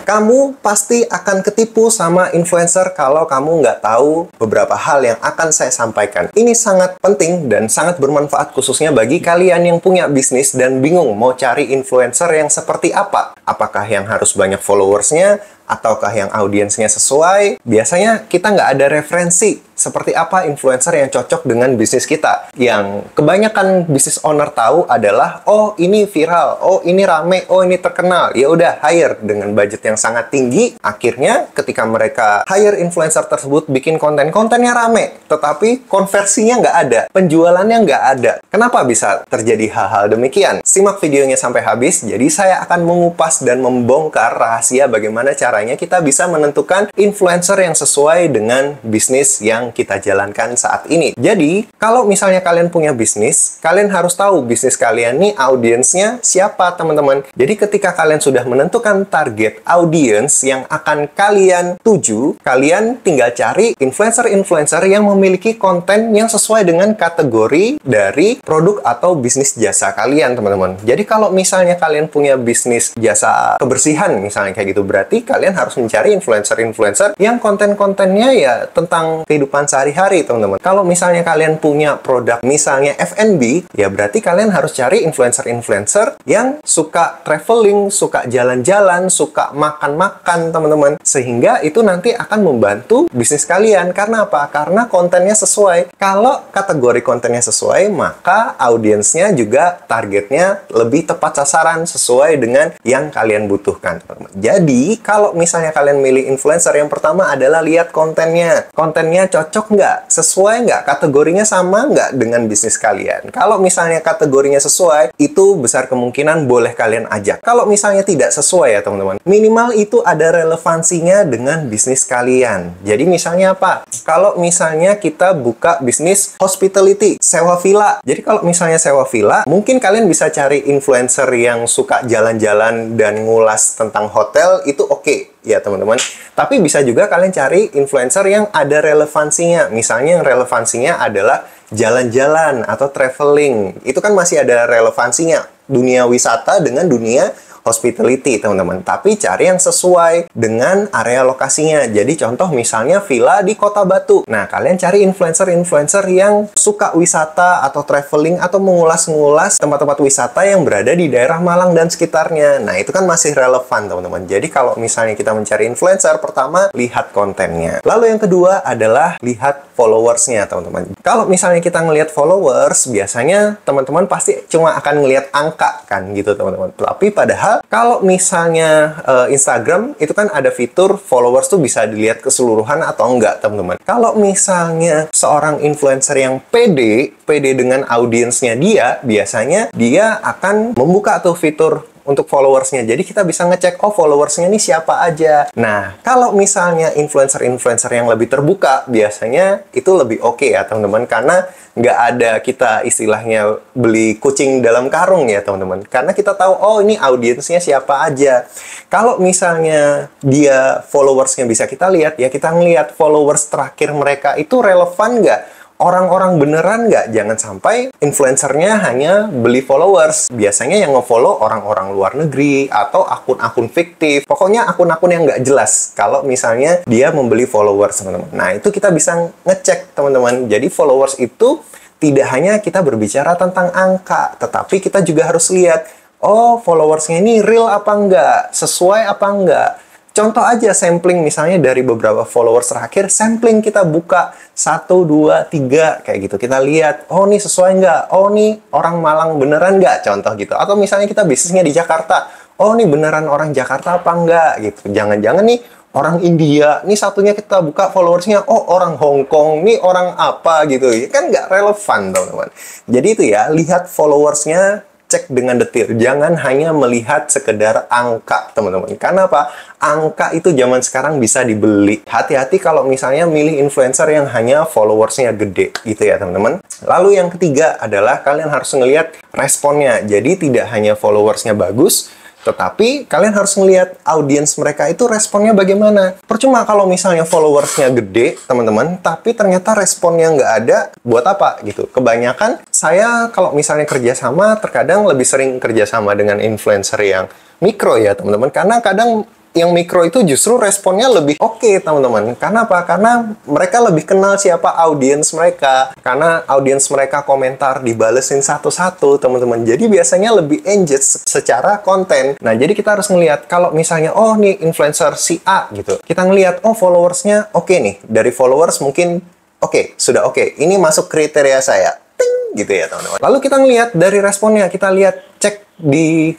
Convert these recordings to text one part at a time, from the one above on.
Kamu pasti akan ketipu sama influencer kalau kamu nggak tahu beberapa hal yang akan saya sampaikan. Ini sangat penting dan sangat bermanfaat khususnya bagi kalian yang punya bisnis dan bingung mau cari influencer yang seperti apa. Apakah yang harus banyak followersnya, ataukah yang audiensnya sesuai? Biasanya kita nggak ada referensi seperti apa influencer yang cocok dengan bisnis kita. Yang kebanyakan bisnis owner tahu adalah, oh ini viral, oh ini rame, oh ini terkenal. Ya udah hire dengan budget yang sangat tinggi. Akhirnya ketika mereka hire influencer tersebut bikin kontennya rame, tetapi konversinya nggak ada, penjualannya nggak ada. Kenapa bisa terjadi hal-hal demikian? Simak videonya sampai habis. Jadi saya akan mengupas dan membongkar rahasia bagaimana caranya kita bisa menentukan influencer yang sesuai dengan bisnis yang kita jalankan saat ini. Jadi, kalau misalnya kalian punya bisnis, kalian harus tahu bisnis kalian nih audiensnya siapa, teman-teman. Jadi, ketika kalian sudah menentukan target audience yang akan kalian tuju, kalian tinggal cari influencer-influencer yang memiliki konten yang sesuai dengan kategori dari produk atau bisnis jasa kalian, teman-teman. Jadi, kalau misalnya kalian punya bisnis jasa kebersihan, misalnya kayak gitu, berarti kalian harus mencari influencer-influencer yang konten-kontennya ya tentang kehidupan sehari-hari, teman-teman. Kalau misalnya kalian punya produk misalnya F&B, ya berarti kalian harus cari influencer-influencer yang suka traveling, suka jalan-jalan, suka makan-makan, teman-teman. Sehingga itu nanti akan membantu bisnis kalian. Karena apa? Karena kontennya sesuai. Kalau kategori kontennya sesuai, maka audiensnya juga targetnya lebih tepat sasaran sesuai dengan yang kalian butuhkan, teman-teman. Jadi, kalau misalnya kalian milih influencer, yang pertama adalah lihat kontennya. Kontennya cocok nggak? Sesuai nggak? Kategorinya sama nggak dengan bisnis kalian? Kalau misalnya kategorinya sesuai, itu besar kemungkinan boleh kalian ajak. Kalau misalnya tidak sesuai ya teman-teman, minimal itu ada relevansinya dengan bisnis kalian. Jadi misalnya apa? Kalau misalnya kita buka bisnis hospitality, sewa villa. Jadi kalau misalnya sewa villa, mungkin kalian bisa cari influencer yang suka jalan-jalan dan ngulas tentang hotel, itu oke. Ya teman-teman, tapi bisa juga kalian cari influencer yang ada relevansinya. Misalnya yang relevansinya adalah jalan-jalan atau traveling. Itu kan masih ada relevansinya. Dunia wisata dengan dunia hospitality, teman-teman. Tapi cari yang sesuai dengan area lokasinya. Jadi contoh misalnya villa di Kota Batu. Nah, kalian cari influencer-influencer yang suka wisata atau traveling atau mengulas-ngulas tempat-tempat wisata yang berada di daerah Malang dan sekitarnya. Nah, itu kan masih relevan, teman-teman. Jadi kalau misalnya kita mencari influencer, pertama lihat kontennya. Lalu yang kedua adalah lihat followersnya, teman-teman. Kalau misalnya kita ngelihat followers, biasanya teman-teman pasti cuma akan ngelihat angka kan gitu, teman-teman. Tapi padahal kalau misalnya Instagram itu kan ada fitur followers tuh bisa dilihat keseluruhan atau enggak, teman-teman. Kalau misalnya seorang influencer yang pede dengan audiensnya dia, biasanya dia akan membuka tuh fitur untuk followersnya. Jadi kita bisa ngecek, oh followersnya ini siapa aja. Nah, kalau misalnya influencer-influencer yang lebih terbuka, biasanya itu lebih oke ya teman-teman. Karena nggak ada kita istilahnya beli kucing dalam karung ya teman-teman. Karena kita tahu, oh ini audiensnya siapa aja. Kalau misalnya dia followersnya bisa kita lihat, ya kita ngelihat followers terakhir mereka itu relevan nggak? Orang-orang beneran nggak? Jangan sampai influencernya hanya beli followers. Biasanya yang nge-follow orang-orang luar negeri atau akun-akun fiktif. Pokoknya akun-akun yang nggak jelas kalau misalnya dia membeli followers, teman-teman. Nah, itu kita bisa ngecek, teman-teman. Jadi followers itu tidak hanya kita berbicara tentang angka, tetapi kita juga harus lihat, oh followersnya ini real apa enggak? Sesuai apa enggak? Contoh aja sampling misalnya dari beberapa followers terakhir, sampling kita buka 1, 2, 3 kayak gitu. Kita lihat, oh nih sesuai nggak? Oh nih orang Malang beneran nggak? Contoh gitu. Atau misalnya kita bisnisnya di Jakarta, oh nih beneran orang Jakarta apa enggak? Gitu. Jangan-jangan nih orang India, nih satunya kita buka followersnya, oh orang Hong Kong, nih orang apa gitu. Kan nggak relevan, teman-teman. Jadi itu ya, lihat followersnya, cek dengan detail. Jangan hanya melihat sekedar angka, teman-teman. Karena apa? Angka itu zaman sekarang bisa dibeli. Hati-hati kalau misalnya milih influencer yang hanya followersnya gede, gitu ya, teman-teman. Lalu yang ketiga adalah kalian harus ngelihat responnya. Jadi tidak hanya followersnya bagus, tetapi kalian harus ngelihat audiens mereka itu responnya bagaimana. Percuma kalau misalnya followersnya gede, teman-teman, tapi ternyata responnya nggak ada, buat apa gitu. Kebanyakan saya kalau misalnya kerjasama, terkadang lebih sering kerjasama dengan influencer yang mikro ya, teman-teman. Karena kadang yang mikro itu justru responnya lebih oke, teman-teman. Karena apa? Karena mereka lebih kenal siapa audiens mereka. Karena audiens mereka komentar dibalesin satu-satu, teman-teman. Jadi biasanya lebih engage secara konten. Nah, jadi kita harus ngelihat kalau misalnya, oh nih influencer si A gitu. Kita ngelihat, oh followersnya oke nih. Dari followers mungkin oke, sudah oke. Ini masuk kriteria saya. Ting, gitu ya, teman-teman. Lalu kita ngelihat dari responnya, kita lihat cek di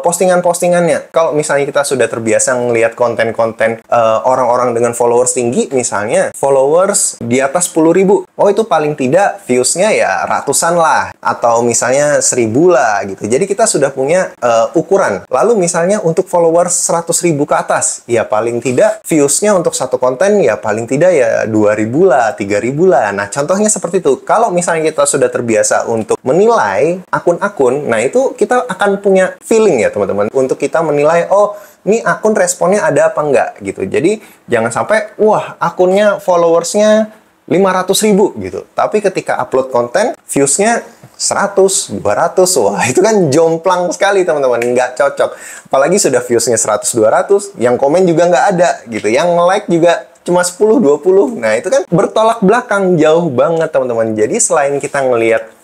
postingan-postingannya. Kalau misalnya kita sudah terbiasa ngelihat konten-konten orang-orang dengan followers tinggi, misalnya followers di atas 10.000. Oh, itu paling tidak views-nya ya ratusan lah. Atau misalnya 1.000 lah gitu. Jadi kita sudah punya ukuran. Lalu misalnya untuk followers 100.000 ke atas, ya paling tidak views-nya untuk satu konten ya paling tidak ya 2.000 lah, 3.000 lah. Nah, contohnya seperti itu. Kalau misalnya kita sudah terbiasa untuk menilai akun-akun, nah itu kita akan punya feeling ya teman-teman untuk kita menilai, oh ini akun responnya ada apa enggak gitu. Jadi jangan sampai wah akunnya followersnya 500.000 gitu, tapi ketika upload konten viewsnya 100, 200, wah itu kan jomplang sekali teman-teman, nggak cocok. Apalagi sudah viewsnya 100, 200, yang komen juga nggak ada gitu, yang like juga cuma 10, 20. Nah itu kan bertolak belakang jauh banget teman-teman. Jadi selain kita ngelihat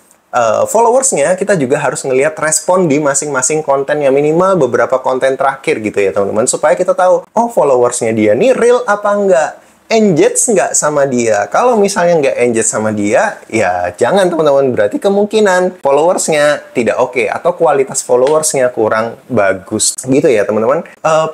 followersnya, kita juga harus ngelihat respon di masing-masing konten, ya minimal beberapa konten terakhir gitu ya teman-teman, supaya kita tahu, oh followersnya dia nih real apa enggak, engage nggak sama dia. Kalau misalnya nggak engage sama dia, ya jangan teman-teman, berarti kemungkinan followersnya tidak oke atau kualitas followersnya kurang bagus gitu ya teman-teman.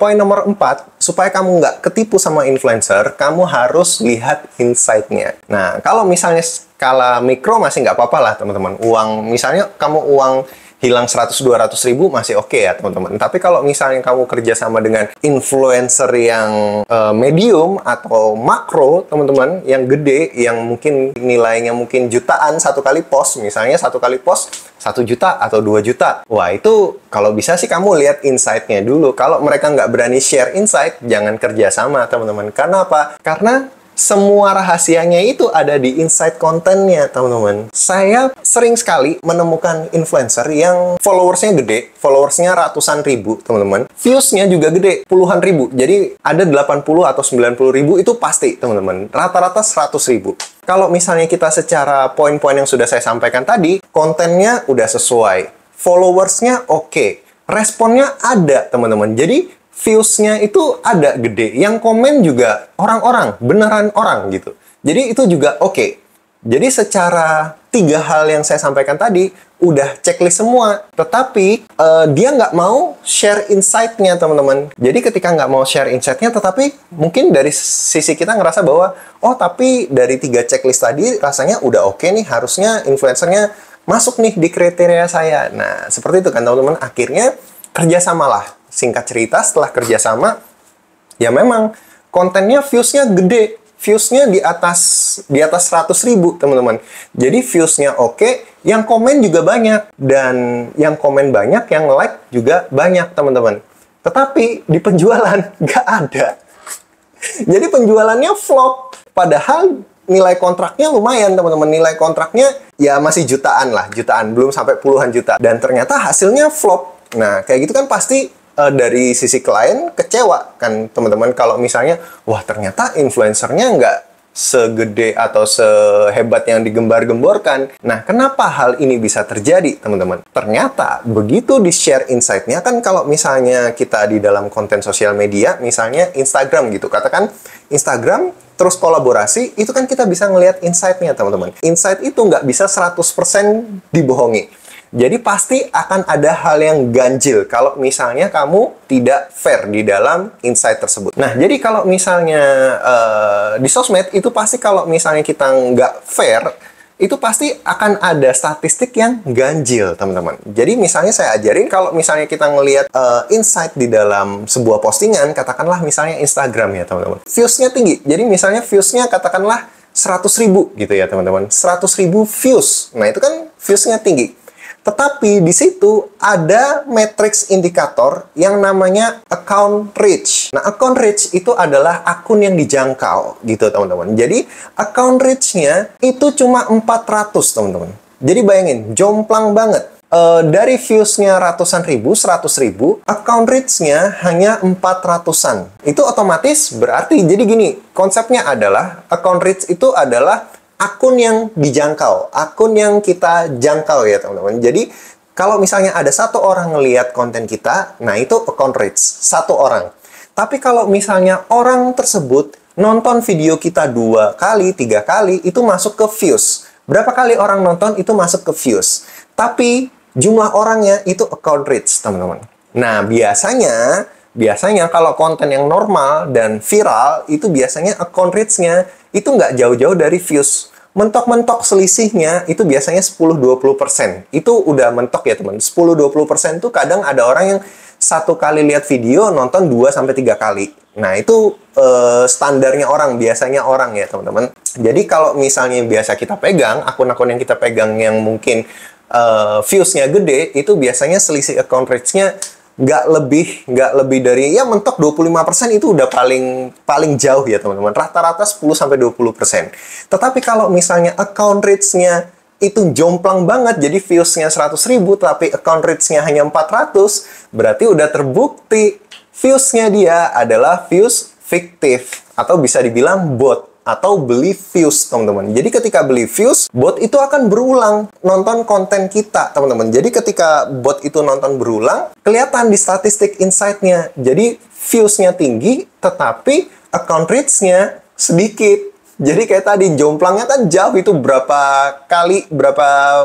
Poin nomor 4, supaya kamu nggak ketipu sama influencer, kamu harus lihat insight-nya. Nah, kalau misalnya skala mikro masih nggak apa-apa lah teman-teman. Uang, misalnya kamu uang hilang 100-200 ribu masih oke ya teman-teman. Tapi kalau misalnya kamu kerja sama dengan influencer yang medium atau makro teman-teman, yang gede, yang mungkin nilainya mungkin jutaan satu kali post, misalnya satu kali post 1 juta atau 2 juta. Wah itu kalau bisa sih kamu lihat insight-nya dulu. Kalau mereka nggak berani share insight, jangan kerja sama teman-teman. Karena apa? Karena semua rahasianya itu ada di insight kontennya, teman-teman. Saya sering sekali menemukan influencer yang followersnya gede, followersnya ratusan ribu, teman-teman. Views-nya juga gede, puluhan ribu. Jadi ada 80 atau 90 ribu itu pasti, teman-teman. Rata-rata 100 ribu. Kalau misalnya kita secara poin-poin yang sudah saya sampaikan tadi, kontennya udah sesuai, followersnya oke, responnya ada, teman-teman. Jadi views-nya itu ada gede, yang komen juga orang-orang, beneran orang gitu. Jadi itu juga oke. Jadi secara 3 hal yang saya sampaikan tadi, udah checklist semua. Tetapi dia nggak mau share insight-nya, teman-teman. Jadi ketika nggak mau share insight-nya, tetapi mungkin dari sisi kita ngerasa bahwa, oh tapi dari 3 checklist tadi rasanya udah oke nih, harusnya influencernya masuk nih di kriteria saya. Nah, seperti itu kan teman-teman. Akhirnya kerjasamalah. Singkat cerita, setelah kerjasama, ya memang kontennya views-nya gede. Views-nya di atas 100 ribu, teman-teman. Jadi views-nya oke, yang komen juga banyak. Dan yang komen banyak, yang like juga banyak, teman-teman. Tetapi di penjualan nggak ada. Jadi penjualannya flop. Padahal nilai kontraknya lumayan, teman-teman. Nilai kontraknya ya masih jutaan lah. Jutaan, belum sampai puluhan juta. Dan ternyata hasilnya flop. Nah, kayak gitu kan pasti dari sisi klien kecewa kan teman-teman, kalau misalnya wah ternyata influencernya nggak segede atau sehebat yang digembar-gemborkan. Nah, kenapa hal ini bisa terjadi teman-teman? Ternyata begitu di-share insight-nya kan, kalau misalnya kita di dalam konten sosial media, misalnya Instagram gitu, katakan Instagram terus kolaborasi, itu kan kita bisa ngelihat insight-nya teman-teman. Insight itu nggak bisa 100% dibohongi. Jadi pasti akan ada hal yang ganjil kalau misalnya kamu tidak fair di dalam insight tersebut. Nah, jadi kalau misalnya di sosmed itu pasti kalau misalnya kita nggak fair, itu pasti akan ada statistik yang ganjil, teman-teman. Jadi misalnya saya ajarin, kalau misalnya kita ngelihat insight di dalam sebuah postingan, katakanlah misalnya Instagram ya, teman-teman. Views-nya tinggi. Jadi misalnya views-nya katakanlah 100 ribu gitu ya, teman-teman. 100 ribu views. Nah, itu kan views-nya tinggi. Tetapi di situ ada matriks indikator yang namanya account reach. Nah, account reach itu adalah akun yang dijangkau gitu, teman-teman. Jadi, account reach-nya itu cuma 400, teman-teman. Jadi bayangin, jomplang banget. dari views-nya ratusan ribu, 100.000, account reach-nya hanya 400-an. Itu otomatis berarti, jadi gini, konsepnya adalah account reach itu adalah akun yang dijangkau, akun yang kita jangkau ya teman-teman. Jadi kalau misalnya ada satu orang ngelihat konten kita, nah itu account reach, satu orang. Tapi kalau misalnya orang tersebut nonton video kita 2 kali, 3 kali, itu masuk ke views. Berapa kali orang nonton itu masuk ke views. Tapi jumlah orangnya itu account reach, teman-teman. Nah, biasanya kalau konten yang normal dan viral, itu biasanya account reach-nya itu nggak jauh-jauh dari views. Mentok-mentok selisihnya itu biasanya 10-20%. Itu udah mentok ya, teman. 10-20% tuh kadang ada orang yang satu kali lihat video, nonton 2-3 kali. Nah, itu standarnya orang, biasanya orang ya, teman-teman. Jadi, kalau misalnya biasa kita pegang, akun-akun yang kita pegang yang mungkin views-nya gede, itu biasanya selisih account reach-nya nggak lebih dari, ya mentok 25% itu udah paling jauh ya, teman-teman. Rata-rata 10-20%. Tetapi kalau misalnya account reach-nya itu jomplang banget, jadi views-nya 100.000, tapi account reach-nya hanya 400, berarti udah terbukti views-nya dia adalah views fiktif, atau bisa dibilang bot, atau beli views, teman-teman. Jadi ketika beli views, bot itu akan berulang nonton konten kita, teman-teman. Jadi ketika bot itu nonton berulang, kelihatan di statistik insight-nya. Jadi views-nya tinggi, tetapi account reach-nya sedikit. Jadi kayak tadi, jomplangnya kan jauh, itu berapa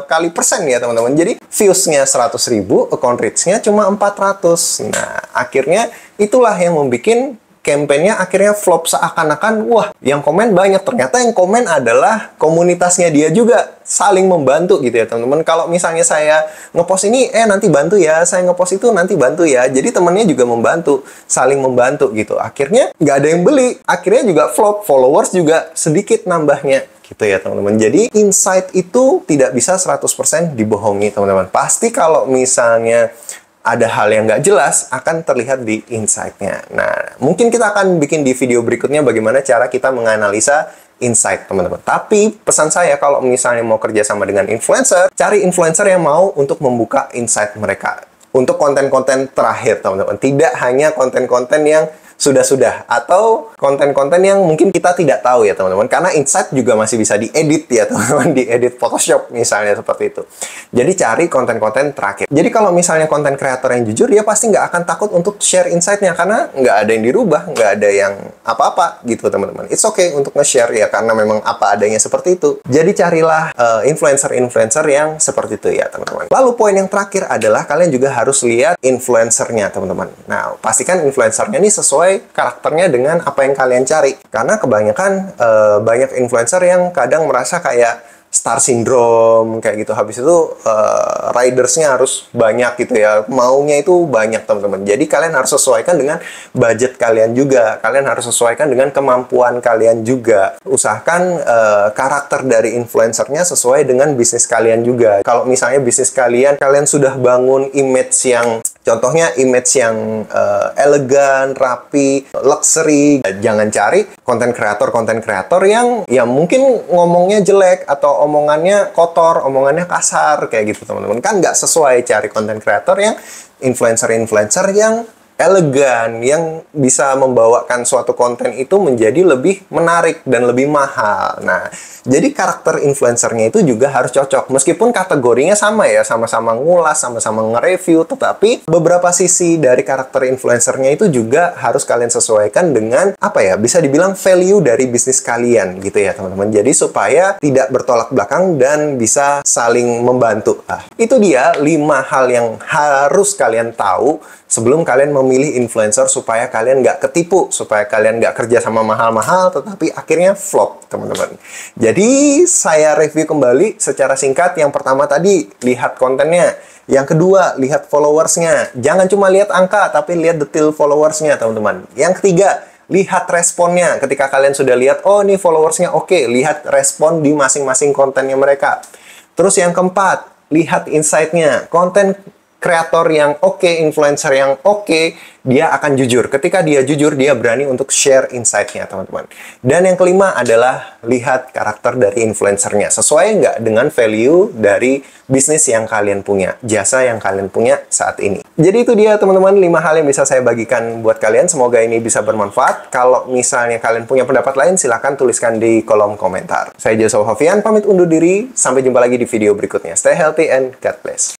kali persen ya teman-teman. Jadi views-nya 100.000, account reach-nya cuma 400. Nah, akhirnya itulah yang membuat campaign-nya akhirnya flop, seakan-akan, wah, yang komen banyak. Ternyata yang komen adalah komunitasnya dia juga, saling membantu gitu ya teman-teman. Kalau misalnya saya ngepost ini, nanti bantu ya, saya ngepost itu nanti bantu ya. Jadi temennya juga membantu, saling membantu gitu. Akhirnya nggak ada yang beli, akhirnya juga flop, followers juga sedikit nambahnya gitu ya teman-teman. Jadi insight itu tidak bisa 100% dibohongi teman-teman. Pasti kalau misalnya ada hal yang nggak jelas, akan terlihat di insight-nya. Nah, mungkin kita akan bikin di video berikutnya bagaimana cara kita menganalisa insight, teman-teman. Tapi, pesan saya kalau misalnya mau kerja sama dengan influencer, cari influencer yang mau untuk membuka insight mereka. Untuk konten-konten terakhir, teman-teman. Tidak hanya konten-konten yang sudah-sudah, atau konten-konten yang mungkin kita tidak tahu ya teman-teman, karena insight juga masih bisa diedit ya teman-teman, diedit Photoshop misalnya, seperti itu. Jadi cari konten-konten terakhir. Jadi kalau misalnya konten kreator yang jujur, dia pasti nggak akan takut untuk share insight-nya, karena nggak ada yang dirubah, nggak ada yang apa-apa gitu teman-teman. It's okay untuk nge-share ya, karena memang apa adanya seperti itu. Jadi carilah influencer-influencer yang seperti itu ya teman-teman. Lalu poin yang terakhir adalah kalian juga harus lihat influencernya teman-teman. Nah, pastikan influencernya ini sesuai karakternya dengan apa yang kalian cari. Karena kebanyakan banyak influencer yang kadang merasa kayak star syndrome kayak gitu. Habis itu ridersnya harus banyak gitu ya. Maunya itu banyak teman-teman. Jadi kalian harus sesuaikan dengan budget kalian juga. Kalian harus sesuaikan dengan kemampuan kalian juga. Usahakan karakter dari influencernya sesuai dengan bisnis kalian juga. Kalau misalnya bisnis kalian sudah bangun image yang, contohnya image yang elegan, rapi, luxury. Jangan cari konten kreator yang ya mungkin ngomongnya jelek atau omongannya kotor, omongannya kasar kayak gitu teman-teman. Kan nggak sesuai. Cari konten kreator yang influencer yang elegan, yang bisa membawakan suatu konten itu menjadi lebih menarik dan lebih mahal. Nah, jadi karakter influencernya itu juga harus cocok. Meskipun kategorinya sama ya, sama-sama ngulas, sama-sama nge-review, tetapi beberapa sisi dari karakter influencernya itu juga harus kalian sesuaikan dengan, apa ya, bisa dibilang value dari bisnis kalian gitu ya teman-teman. Jadi supaya tidak bertolak belakang dan bisa saling membantu. Itu dia 5 hal yang harus kalian tahu sebelum kalian memilih influencer, supaya kalian nggak ketipu, supaya kalian nggak kerja sama mahal-mahal, tetapi akhirnya flop, teman-teman. Jadi, saya review kembali secara singkat. Yang pertama tadi, lihat kontennya. Yang kedua, lihat followersnya. Jangan cuma lihat angka, tapi lihat detail followersnya, teman-teman. Yang ketiga, lihat responnya. Ketika kalian sudah lihat, oh ini followersnya oke, lihat respon di masing-masing kontennya mereka. Terus yang keempat, lihat insight-nya. Konten kreator yang oke, influencer yang oke, dia akan jujur. Ketika dia jujur, dia berani untuk share insight-nya, teman-teman. Dan yang kelima adalah lihat karakter dari influencernya. Sesuai nggak dengan value dari bisnis yang kalian punya, jasa yang kalian punya saat ini. Jadi itu dia, teman-teman, 5 hal yang bisa saya bagikan buat kalian. Semoga ini bisa bermanfaat. Kalau misalnya kalian punya pendapat lain, silahkan tuliskan di kolom komentar. Saya Joshua Hovian, pamit undur diri. Sampai jumpa lagi di video berikutnya. Stay healthy and God bless.